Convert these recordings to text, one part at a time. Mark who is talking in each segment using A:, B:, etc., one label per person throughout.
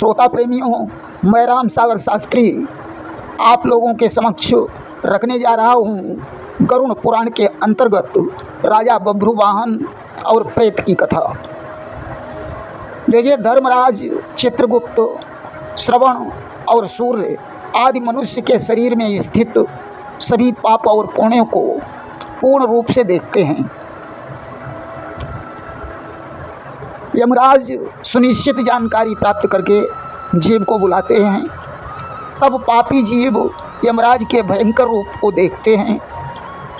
A: श्रोता प्रेमियों, मैं राम सागर शास्त्री आप लोगों के समक्ष रखने जा रहा हूँ गरुड़ पुराण के अंतर्गत राजा बभ्रुवाहन और प्रेत की कथा। देखिए, धर्मराज, चित्रगुप्त, श्रवण और सूर्य आदि मनुष्य के शरीर में स्थित सभी पाप और पुण्यों को पूर्ण रूप से देखते हैं। यमराज सुनिश्चित जानकारी प्राप्त करके जीव को बुलाते हैं। तब पापी जीव यमराज के भयंकर रूप को देखते हैं,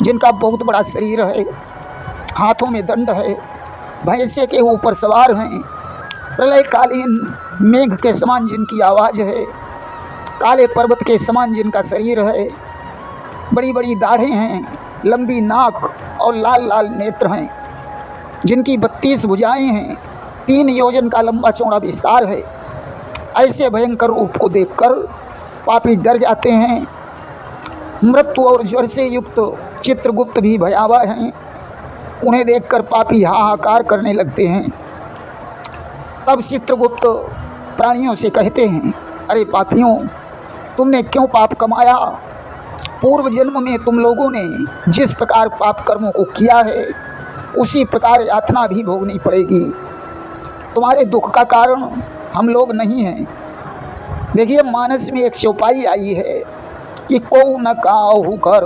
A: जिनका बहुत बड़ा शरीर है, हाथों में दंड है, भैंसे के ऊपर सवार हैं, प्रलयकालीन मेघ के समान जिनकी आवाज़ है, काले पर्वत के समान जिनका शरीर है, बड़ी बड़ी दाढ़ें हैं, लंबी नाक और लाल लाल नेत्र हैं, जिनकी 32 भुजाएं हैं, 3 योजन का लंबा चौड़ा विस्तार है। ऐसे भयंकर रूप को देखकर पापी डर जाते हैं। मृत्यु और ज्वर से युक्त चित्रगुप्त भी भयावह हैं। उन्हें देखकर पापी हाहाकार करने लगते हैं। तब चित्रगुप्त प्राणियों से कहते हैं, अरे पापियों, तुमने क्यों पाप कमाया? पूर्व जन्म में तुम लोगों ने जिस प्रकार पाप कर्मों को किया है, उसी प्रकार यातना भी भोगनी पड़ेगी। तुम्हारे दुख का कारण हम लोग नहीं हैं। देखिए, मानस में एक चौपाई आई है कि को न काहू कर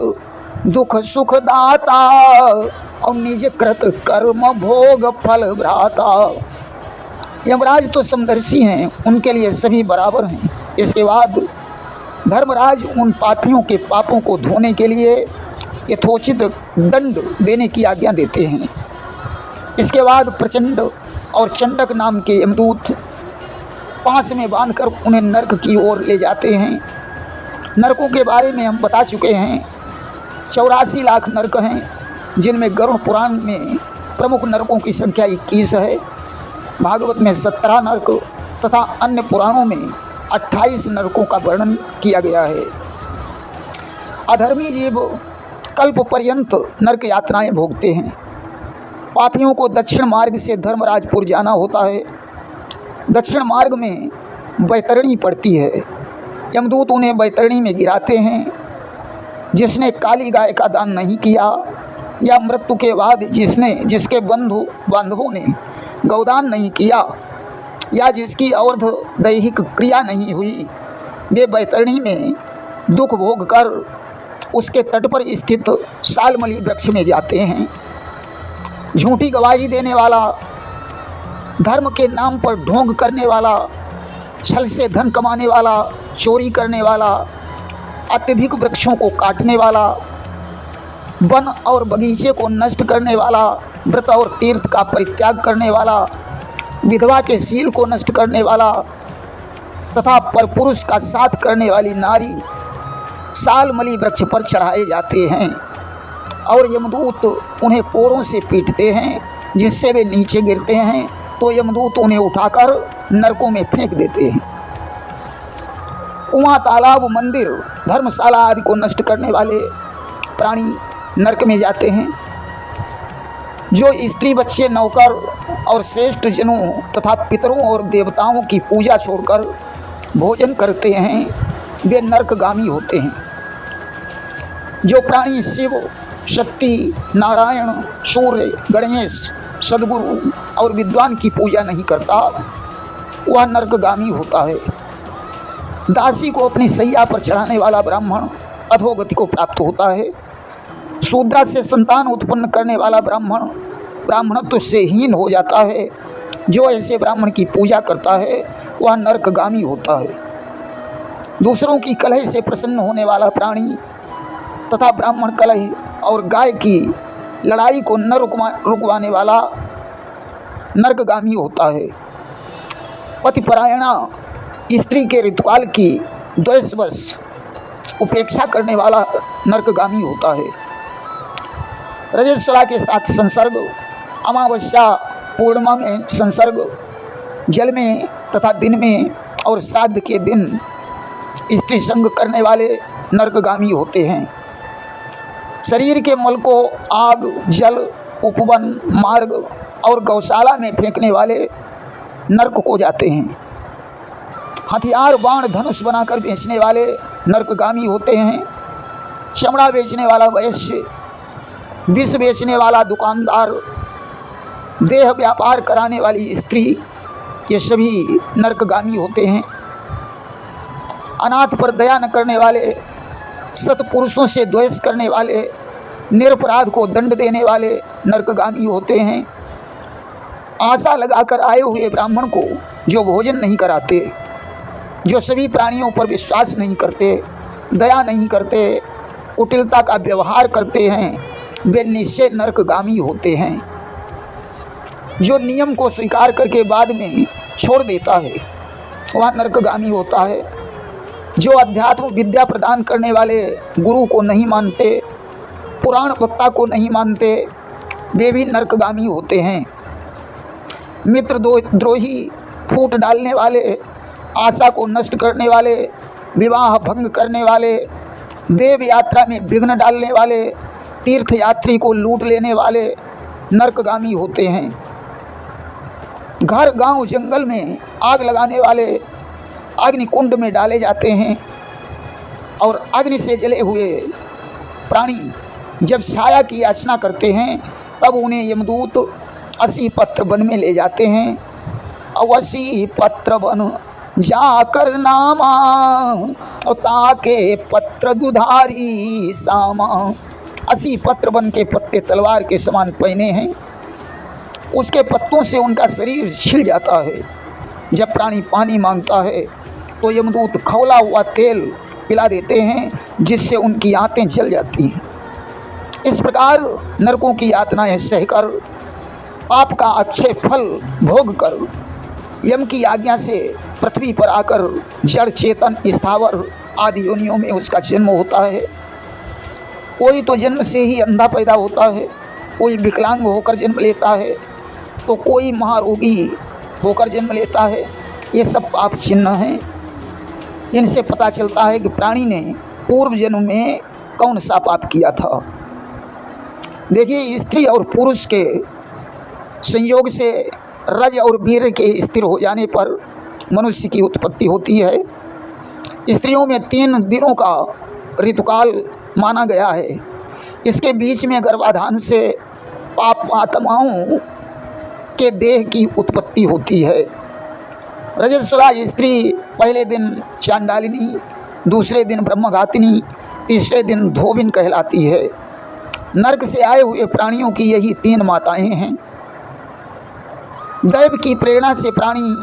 A: दुख सुख दाता और निज कृत कर्म भोग फल भ्राता। यमराज तो समदर्शी हैं, उनके लिए सभी बराबर हैं। इसके बाद धर्मराज उन पापियों के पापों को धोने के लिए यथोचित दंड देने की आज्ञा देते हैं। इसके बाद प्रचंड और चंडक नाम के यमदूत पास में बांधकर उन्हें नरक की ओर ले जाते हैं। नरकों के बारे में हम बता चुके हैं। 84 लाख नरक हैं, जिनमें गरुड़ पुराण में प्रमुख नरकों की संख्या 21 है। भागवत में 17 नरक तथा अन्य पुराणों में 28 नरकों का वर्णन किया गया है। अधर्मी जीव कल्प पर्यंत नरक यातनाएं भोगते हैं। पापियों को दक्षिण मार्ग से धर्मराजपुर जाना होता है। दक्षिण मार्ग में बैतरणी पड़ती है। यमदूत उन्हें बैतरणी में गिराते हैं। जिसने काली गाय का दान नहीं किया, या मृत्यु के बाद जिसके बांधवों ने गौदान नहीं किया, या जिसकी और्ध दैहिक क्रिया नहीं हुई, वे बैतरणी में दुख भोग कर उसके तट पर स्थित सालमली वृक्ष में जाते हैं। झूठी गवाही देने वाला, धर्म के नाम पर ढोंग करने वाला, छल से धन कमाने वाला, चोरी करने वाला, अत्यधिक वृक्षों को काटने वाला, वन और बगीचे को नष्ट करने वाला, व्रत और तीर्थ का परित्याग करने वाला, विधवा के शील को नष्ट करने वाला तथा परपुरुष का साथ करने वाली नारी सालमली वृक्ष पर चढ़ाए जाते हैं और यमदूत उन्हें कोड़ों से पीटते हैं, जिससे वे नीचे गिरते हैं। तो यमदूत उन्हें उठाकर नरकों में फेंक देते हैं। कुआं, तालाब, मंदिर, धर्मशाला आदि को नष्ट करने वाले प्राणी नरक में जाते हैं। जो स्त्री, बच्चे, नौकर और श्रेष्ठ जनों तथा पितरों और देवताओं की पूजा छोड़कर भोजन करते हैं, वे नरकगामी होते हैं। जो प्राणी शिव, शक्ति, नारायण, सूर्य, गणेश, सद्गुरु और विद्वान की पूजा नहीं करता, वह नरकगामी होता है। दासी को अपनी सैया पर चढ़ाने वाला ब्राह्मण अधोगति को प्राप्त होता है। शूद्रा से संतान उत्पन्न करने वाला ब्राह्मणत्व से हीन हो जाता है। जो ऐसे ब्राह्मण की पूजा करता है, वह नरकगामी होता है। दूसरों की कलह से प्रसन्न होने वाला प्राणी तथा ब्राह्मण कलह और गाय की लड़ाई को न रुकवाने वाला नरकगामी होता है। पतिपरायणा स्त्री के ऋतुकाल की द्वेषवश उपेक्षा करने वाला नरकगामी होता है। रजस्वला के साथ संसर्ग, अमावस्या पूर्णिमा में संसर्ग, जल में तथा दिन में और श्राद्ध के दिन स्त्री संग करने वाले नरकगामी होते हैं। शरीर के मल को आग, जल, उपवन, मार्ग और गौशाला में फेंकने वाले नरक को जाते हैं। हथियार बाण धनुष बनाकर बेचने वाले नरकगामी होते हैं। चमड़ा बेचने वाला वैश्य, विष बेचने वाला दुकानदार, देह व्यापार कराने वाली स्त्री, ये सभी नरकगामी होते हैं। अनाथ पर दया न करने वाले, सत्पुरुषों से द्वेष करने वाले, निरपराध को दंड देने वाले नरकगामी होते हैं। आशा लगाकर आए हुए ब्राह्मण को जो भोजन नहीं कराते, जो सभी प्राणियों पर विश्वास नहीं करते, दया नहीं करते, कुटिलता का व्यवहार करते हैं, वे निश्चय नरकगामी होते हैं। जो नियम को स्वीकार करके बाद में छोड़ देता है वह नरकगामी होता है। जो अध्यात्म विद्या प्रदान करने वाले गुरु को नहीं मानते, पुराण वक्ता को नहीं मानते, वे भी नरकगामी होते हैं। मित्र द्रोही, फूट डालने वाले, आशा को नष्ट करने वाले, विवाह भंग करने वाले, देव यात्रा में विघ्न डालने वाले, तीर्थ यात्री को लूट लेने वाले नरकगामी होते हैं। घर गांव जंगल में आग लगाने वाले अग्निकुंड में डाले जाते हैं और अग्नि से जले हुए प्राणी जब छाया की याचना करते हैं तब उन्हें यमदूत 80 पत्र वन में ले जाते हैं। अवसी पत्र वन जाकर नामा और ताके पत्र दुधारी सामा। 80 पत्र वन के पत्ते तलवार के समान पहने हैं, उसके पत्तों से उनका शरीर छिल जाता है। जब प्राणी पानी मांगता है तो यमदूत खौला हुआ तेल पिला देते हैं जिससे उनकी आंतें जल जाती हैं। इस प्रकार नरकों की यातनाएं सहकर, पाप का अक्षय फल भोग कर, यम की आज्ञा से पृथ्वी पर आकर जड़ चेतन स्थावर आदि योनियों में उसका जन्म होता है। कोई तो जन्म से ही अंधा पैदा होता है, कोई विकलांग होकर जन्म लेता है, तो कोई महारोगी होकर जन्म लेता है। ये सब पाप चिन्ह हैं। इनसे पता चलता है कि प्राणी ने पूर्व जन्म में कौन सा पाप किया था। देखिए, स्त्री और पुरुष के संयोग से रज और वीर के स्थिर हो जाने पर मनुष्य की उत्पत्ति होती है। स्त्रियों में 3 दिनों का ऋतुकाल माना गया है। इसके बीच में गर्भाधान से पाप आत्माओं के देह की उत्पत्ति होती है। रजस्वला स्त्री पहले दिन चांडालिनी, दूसरे दिन ब्रह्मघातिनी, तीसरे दिन धोबिन कहलाती है। नरक से आए हुए प्राणियों की यही 3 माताएं हैं। दैव की प्रेरणा से प्राणी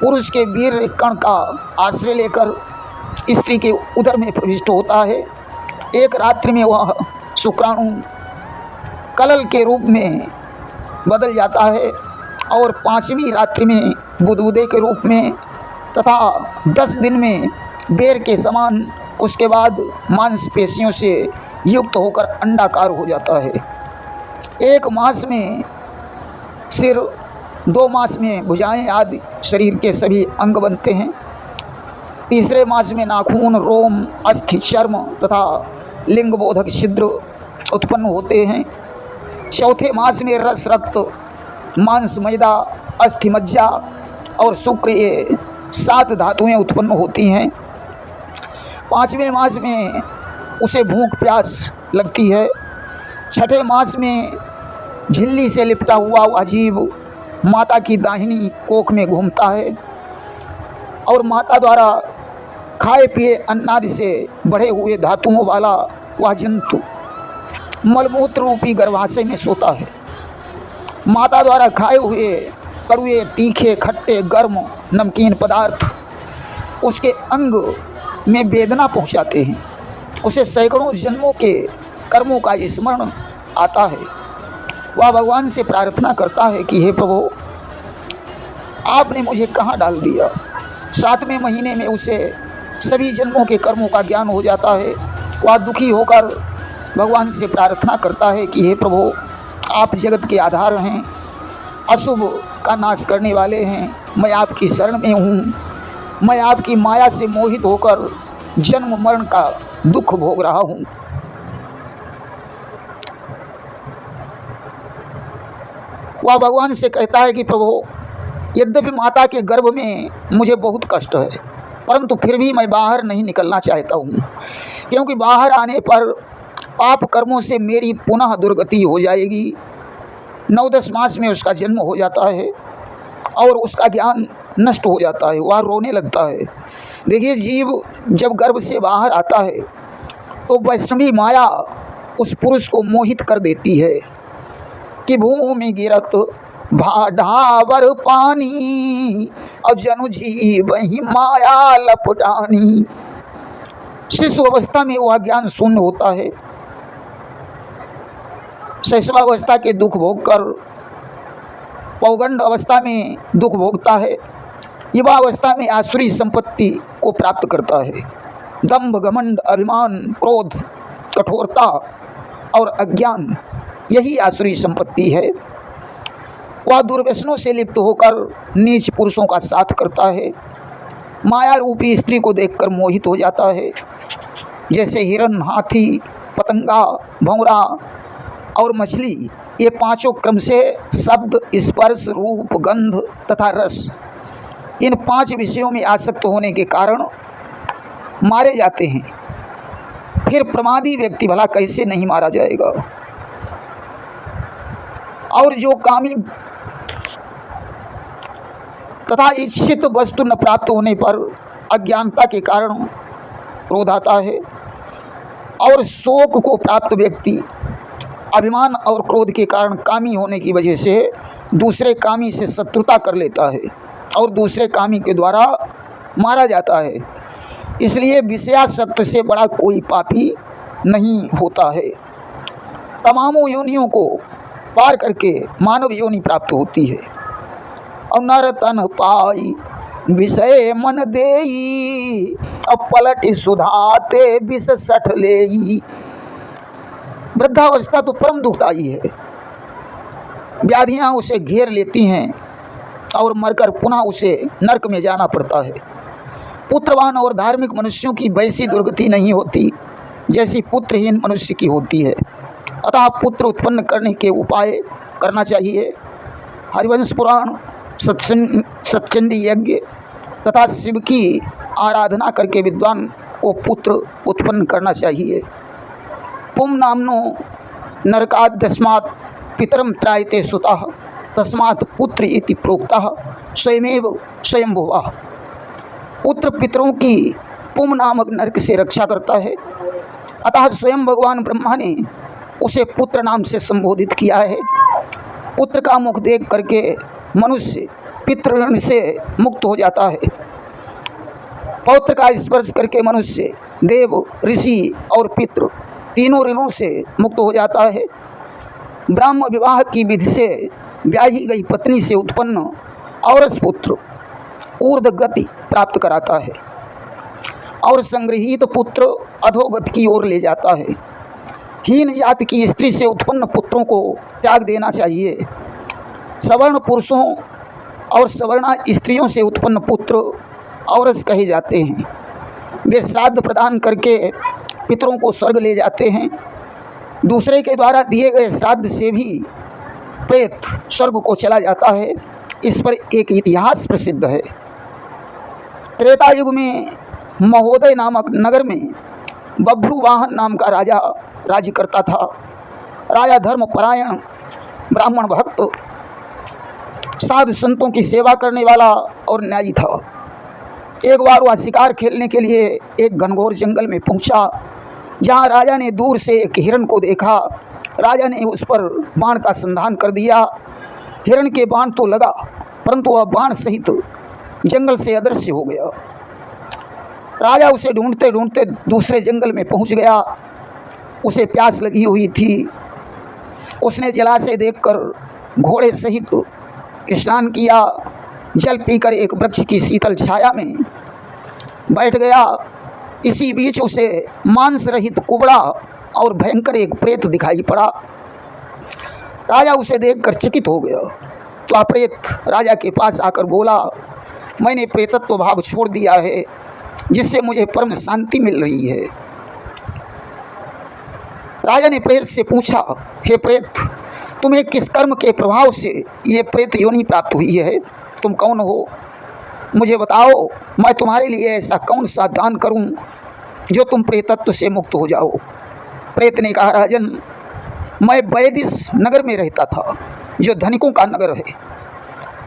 A: पुरुष के वीर कण का आश्रय लेकर स्त्री के उदर में प्रविष्ट होता है। एक रात्रि में वह शुक्राणु कलल के रूप में बदल जाता है और 5वीं रात्रि में बुदबुदे के रूप में तथा 10 दिन में बेर के समान, उसके बाद मांसपेशियों से युक्त होकर अंडाकार हो जाता है। 1 मास में सिर, 2 मास में भुजाएं आदि शरीर के सभी अंग बनते हैं। तीसरे मास में नाखून, रोम, अस्थि, चर्म तथा लिंग बोधक छिद्र उत्पन्न होते हैं। चौथे मास में रस, रक्त, मांस, मैदा, अस्थि, मज्जा और शुक्र, ये 7 धातुएं उत्पन्न होती हैं। 5वें मास में उसे भूख प्यास लगती है। 6ठे मास में झिल्ली से लिपटा हुआ वह जीव माता की दाहिनी कोख में घूमता है और माता द्वारा खाए पिए अन्नादि से बढ़े हुए धातुओं वाला वह जंतु मलमूत्र रूपी गर्भाशय में सोता है। माता द्वारा खाए हुए कड़वे, तीखे, खट्टे, गर्म, नमकीन पदार्थ उसके अंग में वेदना पहुंचाते हैं। उसे सैकड़ों जन्मों के कर्मों का स्मरण आता है। वह भगवान से प्रार्थना करता है कि हे प्रभु, आपने मुझे कहाँ डाल दिया। 7वें महीने में उसे सभी जन्मों के कर्मों का ज्ञान हो जाता है। वह दुखी होकर भगवान से प्रार्थना करता है कि हे प्रभु, आप जगत के आधार हैं, अशुभ का नाश करने वाले हैं। मैं आपकी शरण में हूँ। मैं आपकी माया से मोहित होकर जन्म मरण का दुख भोग रहा हूँ। वह भगवान से कहता है कि प्रभु, यद्यपि माता के गर्भ में मुझे बहुत कष्ट है, परंतु फिर भी मैं बाहर नहीं निकलना चाहता हूँ, क्योंकि बाहर आने पर पाप कर्मों से मेरी पुनः दुर्गति हो जाएगी। 9-10 मास में उसका जन्म हो जाता है और उसका ज्ञान नष्ट हो जाता है, वह रोने लगता है। देखिए, जीव जब गर्भ से बाहर आता है तो वैष्णवी माया उस पुरुष को मोहित कर देती है कि भूमि गिरत भाढ़ावर पानी और जनु जीव ही माया लपटानी। शिशु अवस्था में वह ज्ञान शून्य होता है, शैशवावस्था के दुख भोग कर पौगंड अवस्था में दुख भोगता है, युवावस्था में आसुरी संपत्ति को प्राप्त करता है। दंभ, घमंड, अभिमान, क्रोध, कठोरता और अज्ञान, यही आसुरी संपत्ति है। वह दुर्व्यसनों से लिप्त होकर नीच पुरुषों का साथ करता है। माया रूपी स्त्री को देखकर मोहित हो जाता है। जैसे हिरन, हाथी, पतंगा, भंवरा और मछली, ये पांचों क्रम से शब्द, स्पर्श, रूप, गंध तथा रस, इन 5 विषयों में आसक्त होने के कारण मारे जाते हैं। फिर प्रमादी व्यक्ति भला कैसे नहीं मारा जाएगा। और जो कामी तथा इच्छित वस्तु न प्राप्त होने पर अज्ञानता के कारण क्रोध आता है, और शोक को प्राप्त व्यक्ति अभिमान और क्रोध के कारण कामी होने की वजह से दूसरे कामी से शत्रुता कर लेता है और दूसरे कामी के द्वारा मारा जाता है। इसलिए विषयासक्त से बड़ा कोई पापी नहीं होता है। तमामों योनियों को पार करके मानव योनि प्राप्त होती है। और नर तन पाई विषय मन देई, अब पलट सुधाते विष सठ लेई। वृद्धावस्था तो परम दुखदायी है। व्याधियां उसे घेर लेती हैं और मरकर पुनः उसे नरक में जाना पड़ता है। पुत्रवान और धार्मिक मनुष्यों की वैसी दुर्गति नहीं होती जैसी पुत्रहीन मनुष्य की होती है। अतः पुत्र उत्पन्न करने के उपाय करना चाहिए। हरिवंश पुराण, सत्चंडी यज्ञ तथा शिव की आराधना करके विद्वान को पुत्र उत्पन्न करना चाहिए। पुम नामनो नरकादस्मात् पितरम त्रायते सुतः तस्मात् पुत्र इति प्रोक्तः स्वयमेव स्वयंभुवः। पुत्र पितरों की पुम नामक नरक से रक्षा करता है, अतः स्वयं भगवान ब्रह्मा ने उसे पुत्र नाम से संबोधित किया है। पुत्र का मुख देख करके मनुष्य पितृ से मुक्त हो जाता है। पौत्र का स्पर्श करके मनुष्य देव, ऋषि और पितृ तीनों ऋणों से मुक्त हो जाता है। ब्राह्म विवाह की विधि से ब्याही गई पत्नी से उत्पन्न औरस पुत्र ऊर्ध्व गति प्राप्त कराता है और संग्रहित पुत्र अधोगति की ओर ले जाता है। हीन जाति की स्त्री से उत्पन्न पुत्रों को त्याग देना चाहिए। सवर्ण पुरुषों और सवर्णा स्त्रियों से उत्पन्न पुत्र औरस कहे जाते हैं। वे श्राद्ध प्रदान करके पितरों को स्वर्ग ले जाते हैं। दूसरे के द्वारा दिए गए श्राद्ध से भी प्रेत स्वर्ग को चला जाता है। इस पर एक इतिहास प्रसिद्ध है। त्रेता युग में महोदय नामक नगर में बभ्रुवाहन नाम का राजा राज्य करता था। राजा धर्मपरायण, ब्राह्मण भक्त, साधु संतों की सेवा करने वाला और न्यायी था। एक बार वह शिकार खेलने के लिए एक घनघोर जंगल में पहुंचा, जहां राजा ने दूर से एक हिरण को देखा। राजा ने उस पर बाण का संधान कर दिया। हिरण के बाण तो लगा, परंतु वह बाण सहित जंगल से अदृश्य हो गया। राजा उसे ढूंढते ढूंढते दूसरे जंगल में पहुंच गया। उसे प्यास लगी हुई थी। उसने जलाशय देखकर घोड़े सहित स्नान किया। जल पीकर एक वृक्ष की शीतल छाया में बैठ गया। इसी बीच उसे मांस रहित कुबड़ा और भयंकर एक प्रेत दिखाई पड़ा। राजा उसे देखकर चकित हो गया। तो प्रेत राजा के पास आकर बोला, मैंने प्रेतत्व भाव छोड़ दिया है, जिससे मुझे परम शांति मिल रही है। राजा ने प्रेत से पूछा, हे प्रेत, तुम्हें किस कर्म के प्रभाव से ये प्रेत योनि प्राप्त हुई है? तुम कौन हो? मुझे बताओ, मैं तुम्हारे लिए ऐसा कौन सा दान करूं जो तुम प्रेतत्व से मुक्त हो जाओ। प्रेत ने कहा, राजन, मैं वैदिश नगर में रहता था, जो धनिकों का नगर है।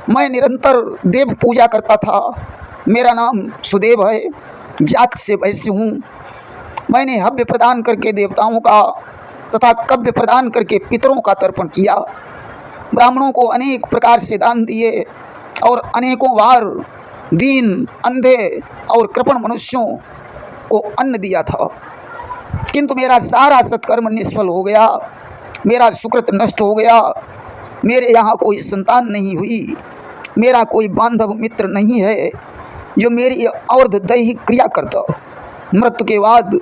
A: मैं निरंतर देव पूजा करता था। मेरा नाम सुदेव है, जात से वैश्य हूँ। मैंने हव्य प्रदान करके देवताओं का तथा कव्य प्रदान करके पितरों का तर्पण किया। ब्राह्मणों को अनेक प्रकार से दान दिए और अनेकों बार दीन, अंधे और कृपण मनुष्यों को अन्न दिया था। किंतु मेरा सारा सत्कर्म निष्फल हो गया, मेरा सुकृत नष्ट हो गया। मेरे यहाँ कोई संतान नहीं हुई, मेरा कोई बांधव मित्र नहीं है जो मेरी अर्ध दैहिक क्रिया करता। मृत्यु के बाद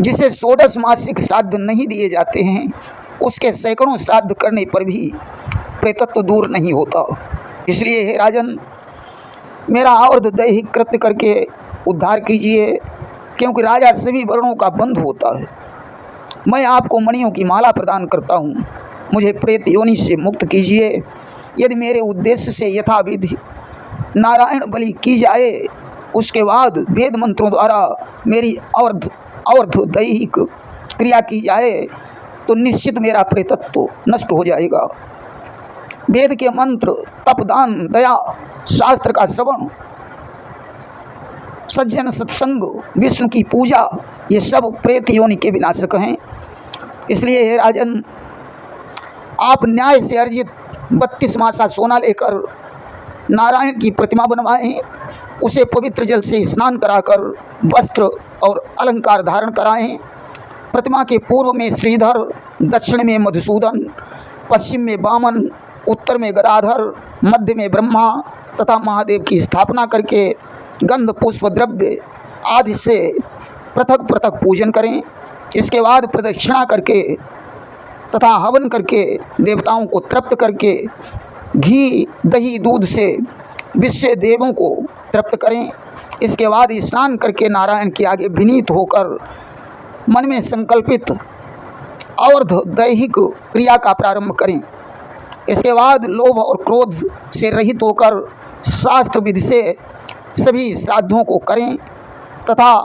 A: जिसे 16 मासिक श्राद्ध नहीं दिए जाते हैं, उसके सैकड़ों श्राद्ध करने पर भी प्रेतत्व दूर नहीं होता। इसलिए हे राजन, मेरा अर्ध दैहिक कृत्य करके उद्धार कीजिए, क्योंकि राजा सभी वर्णों का बंधु होता है। मैं आपको मणियों की माला प्रदान करता हूँ, मुझे प्रेत योनि से मुक्त कीजिए। यदि मेरे उद्देश्य से यथाविधि नारायण बलि की जाए, उसके बाद वेद मंत्रों द्वारा मेरी अर्ध दैहिक क्रिया की जाए, तो निश्चित मेरा प्रेतत्व नष्ट हो जाएगा। वेद के मंत्र, तपदान, दया, शास्त्र का श्रवण, सज्जन सत्संग, विष्णु की पूजा, ये सब प्रेत योनि के विनाशक हैं। इसलिए हे राजन, आप न्याय से अर्जित 32 मासा सोना लेकर नारायण की प्रतिमा बनवाएं, उसे पवित्र जल से स्नान कराकर वस्त्र और अलंकार धारण कराएं। प्रतिमा के पूर्व में श्रीधर, दक्षिण में मधुसूदन, पश्चिम में वामन, उत्तर में गदाधर, मध्य में ब्रह्मा तथा महादेव की स्थापना करके गंध, पुष्प, द्रव्य आदि से पृथक पृथक पूजन करें। इसके बाद प्रदक्षिणा करके तथा हवन करके देवताओं को तृप्त करके घी, दही, दूध से विश्व देवों को तृप्त करें। इसके बाद स्नान करके नारायण के आगे विनीत होकर मन में संकल्पित अर्ध दैहिक क्रिया का प्रारंभ करें। इसके बाद लोभ और क्रोध से रहित होकर शास्त्र विधि से सभी श्राद्धों को करें तथा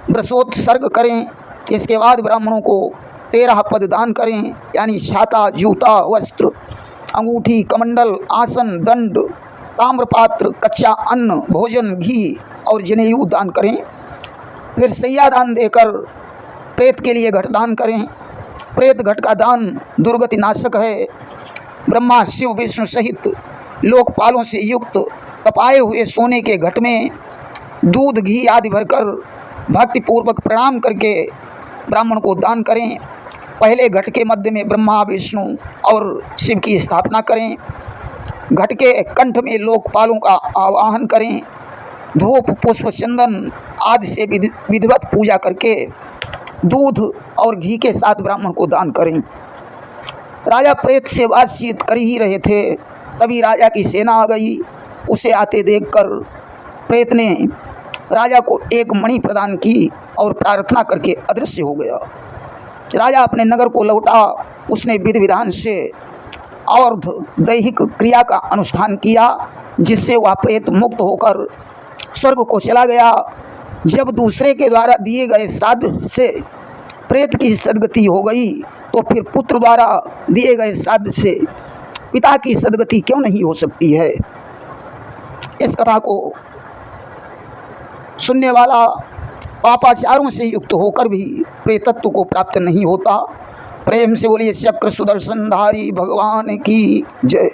A: व्रसोत्सर्ग करें। इसके बाद ब्राह्मणों को 13 पद दान करें, यानी छाता, जूता, वस्त्र, अंगूठी, कमंडल, आसन, दंड, ताम्रपात्र, कच्चा अन्न, भोजन, घी और जनेऊ दान करें। फिर सैया दान देकर प्रेत के लिए घट दान करें। प्रेत घट का दान दुर्गति नाशक है। ब्रह्मा, शिव, विष्णु सहित लोकपालों से युक्त तपाए हुए सोने के घट में दूध, घी आदि भरकर भक्तिपूर्वक प्रणाम करके ब्राह्मण को दान करें। पहले घट के मध्य में ब्रह्मा, विष्णु और शिव की स्थापना करें। घट के कंठ में लोकपालों का आवाहन करें। धूप, पुष्प, चंदन आदि से विधिवत पूजा करके दूध और घी के साथ ब्राह्मण को दान करें। राजा प्रेत से बातचीत कर ही रहे थे, तभी राजा की सेना आ गई। उसे आते देखकर प्रेत ने राजा को एक मणि प्रदान की और प्रार्थना करके अदृश्य हो गया। राजा अपने नगर को लौटा। उसने विधि विधान से अर्ध दैहिक क्रिया का अनुष्ठान किया, जिससे वह प्रेत मुक्त होकर स्वर्ग को चला गया। जब दूसरे के द्वारा दिए गए श्राद्ध से प्रेत की सद्गति हो गई, तो फिर पुत्र द्वारा दिए गए श्राद्ध से पिता की सद्गति क्यों नहीं हो सकती है। इस कथा को सुनने वाला पापाचारों से युक्त होकर भी प्रेतत्व को प्राप्त नहीं होता। प्रेम से बोलिए चक्र सुदर्शन धारी भगवान की जय।